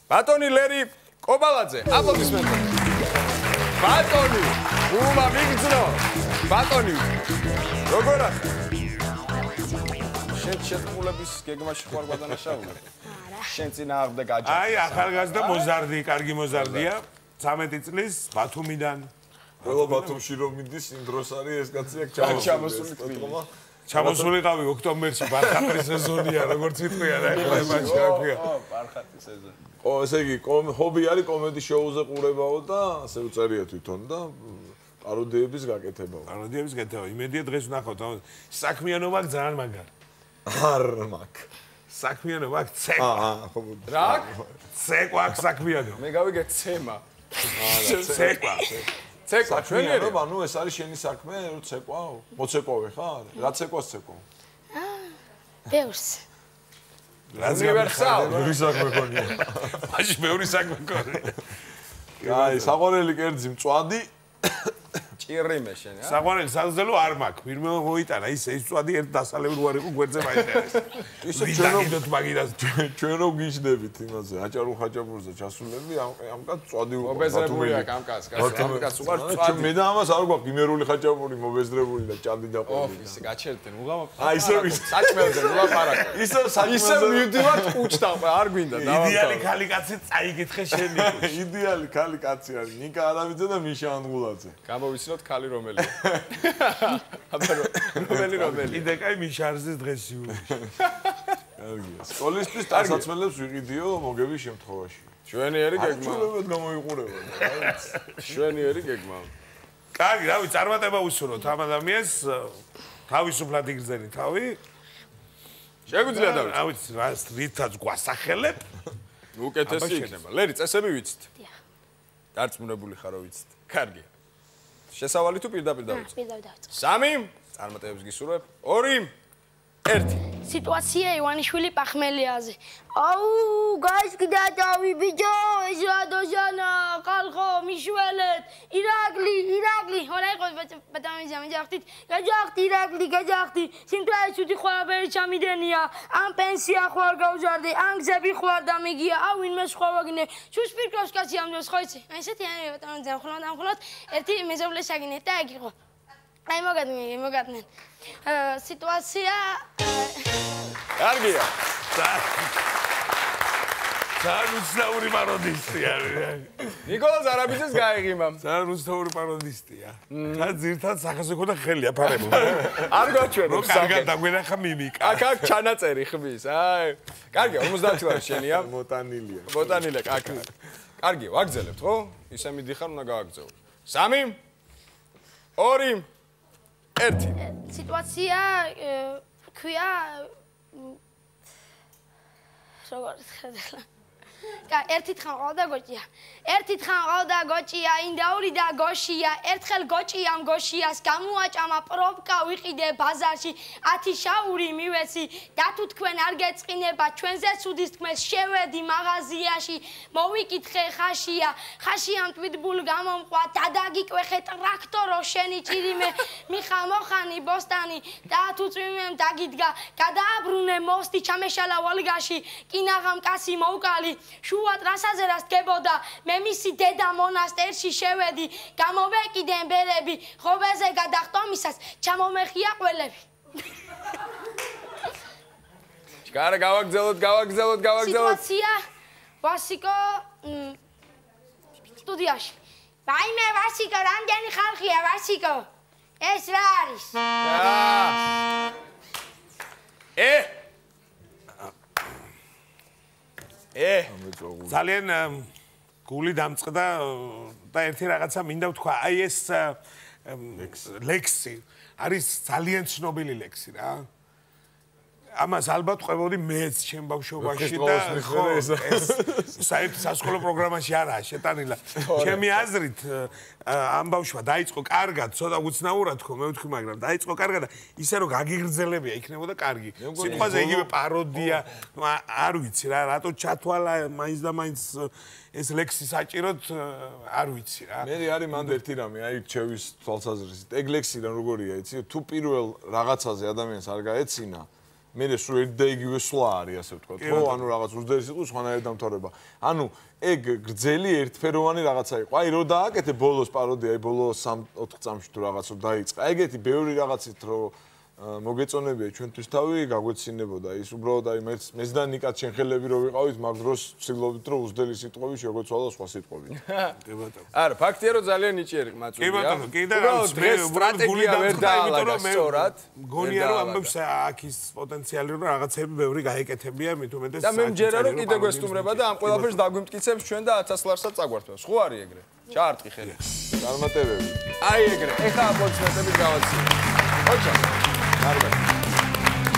ბატონი ლერი კობალაძე, აპლოდისმენტები. ბატონი, უმა მიგძნო. ბატონი. როგორ ახ? შენ შეთქმულების გეგმაში ხარ გადანაშაული? არა. შენ წინა აღდა გაჯა. აი, ახალგაზრდა მოზარდი, კარგი მოზარდია. 13 წლის ბათუმიდან. ყველა ბათუმში რომ მიდის, იმ დროს არის ეს კაცი აქ ჩამოსული თქმა. ჩამოსულიყავი ოქტომბერში ბარხატის სეზონია, როგორც ვიტყვია და ეხლა იმაში გაქვია. ბარხატის სეზონი. ესე იგი, ჰობი არის კომედი შოუზე ყურებაო და ასე უწერია თვითონ და პაროდიების გაკეთებაო. პაროდიების გაკეთება. იმედია დღეს ვნახავთ. საქმიანობა ძალიან მაგარი. არ მაქვს. საქმიანობა აქ ცეკვა. ხო. რა? ცეკვა აქ საქმიანობა. მე გავიგე ცემა. ცეკვა. ცეკვა ჩვენი რომ ანუ ეს არის შენი საქმე, რომ ცეკვაო? მოცეკვავე ხარ? რა ცეკვას ცეკვავ? ბევრს. უნივერსალ. ბევრი საქმე ქონია. მაშინ ბევრი საქმე ქონია. აი, საყვარელი კერძი მწვადი. ჭირიმე შენ, ა? საყვარელი საგზელო არ მაქვს. ვინმე მოიტანა ის წვადი ერთ დასალევი რო არ იყო გვერდზე მაინტერესებს. ისე ჩვენო მაგიდას ჩვენ რო გიჩნდებით იმაზე, აჭარულ ხაჭაპურზე ჩასულები, ამ კაც წვადი უყურებთ. მობეზრებული აქ ამ კაც, ამ კაც უყარ წვადი. მე და ამას არ გვაქვს იმერული ხაჭაპური მობეზრებული და ჭანდი დაყოლი. ისე გაჩერდნენ, უღამა. აი ისე საჭმელზე ულაპარაკო. ისე საჭმელზე. ისე მივდივართ კუჩთან, არ გვინდა დავამთავრე. იდეალი ხალი კაცი წაიგითხე შენი. იდეალი ხალი კაცი არის. ნიკა არამიძე და მიშა ანღულაძე. გამოვიცნოთ ხალი რომელია. აბა რომელი? კიდე კაი მიშარზის დღეს იურში. კარგია. სკოლისთვის დასაცმელებს ვიყიდიო მოგების შემთხვევაში. ჩვენიერი გეგმა. ჩვენებად გამოიყურება. ჩვენიერი გეგმა. კარგი, რავი, წარმატება უსურვოთ ამ ადამიანს. თავისუფლად იგრძენი თავი. შეგვიძლია დავიწყოთ. რავი, რითაც გვასახელებ. უკეთესი იქნება. ლერი, წესები ვიცით? დიახ. დარწმუნებული ხარო ვიცით? კარგია. შესავალი თუ პირდაპირ დავიწყოთ? პირდაპირ დავიწყოთ. 3 წარმატებებს გისურვებ. 2 1 სიტუაცია ივანიშვილი პახმელიაზე. აუ, გაისკდა დავი ბიჭო, ეს რა დოჟანა, ხალხო, მიშველეთ. ირაკლი, ხორა იყო ბატონი ჯახტით. გაჯახტი ირაკლი, გაჯახტი. სიმთვრაის უთი ყველაფერი ჩამიდენია. ამ პენსია ხوار გავზარდე, ამ გზები ხوار დამიგია. აუ, ვინმე სხვა ვაგინე. შუშპირკოს კაცი ამ დროს ხო იცი? აი ესეთი ბატონი ამხოლოდ ერთი მეზობლე შაგინეთ და ეგ იყო. აი მოგადმენ. სიტუაცია კარგია. ძალიან უცნაური პაროდისტი არის. ნიკოლოზ არაბიძეს გაიღიმა. ძალიან უცნაური პაროდისტია. და ძირთად სახესო და ხელი აფარებო. არ გაჩვენო. კარგად დაგვენახა მიმიკა. აქ ჩანაწერი ხმის. აი. კარგია, 50 ლარი შენია. მოტანილია. ბოტანილე, აქ. კარგია, ვაგზელებთ, ხო? ისე მიდიხარ, უნდა გააგზავნო. 3 2 1 სიტუაცია ქვია როგორ ხედავ ერთი თხან ყავდა გოჭია, ინდაური და გოშია, ერთხელ გოჭიამ გოშიას გამოაჭამა პრობკა ვიყიდე ბაზარში, 10 შაური მივეცი, და თუ თქვენ არ გეწყინება ჩვენზე სუდის თქმეს, შევედი მაღაზიაში, მოვიკითხე ხაშიამ ტვიტბულ გამომყვა, დადაგიკვეხე ტრაქტორო შენი ჭირიმე, მიხა მოხანი ბოსტანი, და თუ წვიმემ დაგიდგა, გადააბრუნე მოსტი ჩამეშალა ვოლგაში, კინაღამ კაცი მოვკალი შუა ტრასაზე რას დგებოდა მე მისი დედა მონასტერში შევედი გამოვეკიდენ ბერები ხობეზე გადახტომისას ჩამომეხია ყველები ჩქარა გავაგზავნოთ სიტუაცია ვასიკო სტუდიაში ვაიმე ვასიკო რამდენი ხალხია ვასიკო ეს რა არის ძალიან გული დამწყდა და ერთი რაღაცა მინდა ვთქვა, აი ეს ლექსი არის ძალიან ცნობილი ლექსი რა. ამას ალბათ ყვებოდი მეც ჩემ ბავშვობაში და ხო საერთო სასკოლო პროგრამაში არაა შეტანილი. ჩემი აზრით ამ ბავშვმა დაიწყო კარგად, ცოტა უცნაურად ხო მე ვთქვი, მაგრამ დაიწყო კარგად და ისე რომ გაგიღრძელებია იქნებოდა კარგი. სიტყვაზე იგივე პაროდია, არ ვიცი რა, რატო ჩათვალა მაინც და მაინც ეს ლექსი საჭიროდ არ ვიცი რა. მე არის მანდ ერთი რამე, აი ჩემის თვალსაზრისით. ეგ ლექსი რა როგორია, იცი? თუ პირველ რაღაცაზე ადამიანს არ გაეცინა მე სულ ერთ და იგივე სვლა არის, ასე ვთქვათ, ხო? ანუ რაღაც უძდერი სიტყვის სხვანაირი დამთავრება. ანუ ეგ გრძელი ერთფეროვანი რაღაცა იყო. აი რო დააკეთე ბოლოს პაროდია, აი ბოლო 3-4 წამში თუ რაღაც რო დაიწყა. ეგეთი ბევრი რაღაცით რო მოგეწონებია ჩვენთვის თავი, გაგვეცინებოდა ის უბრალოდ აი მეც და ნიკაც შენ ხელები რო ვიყავით, მაგ დროს ვცდილობდით რომ უძდელი სიტყვები შეგოცვალო სხვა სიტყვებით. კი ბატონო. არა, ფაქტია რომ ძალიან ნიჭიერი მაწვია. კი ბატონო, კი და რაღაც მე სტრატეგია ვერ დაალაგა სწორად. გონია რომ ამბობს აქ ის პოტენციალი რომ რაღაცები ბევრი გაეკეთებია, მით უმეტეს და მე მჯერა რომ კიდე გვესტუმრება და ამ ყველაფერს დაგვიმტკიცებს ჩვენ და 1000 ლარსაც წაგვართვას. ხო არის ეგრე? ჩაარტყი ხელი. წარმატებები. აი ეგრე. ეხა აპლოდისმენტები გავაცინე. ოჩა. კარგად.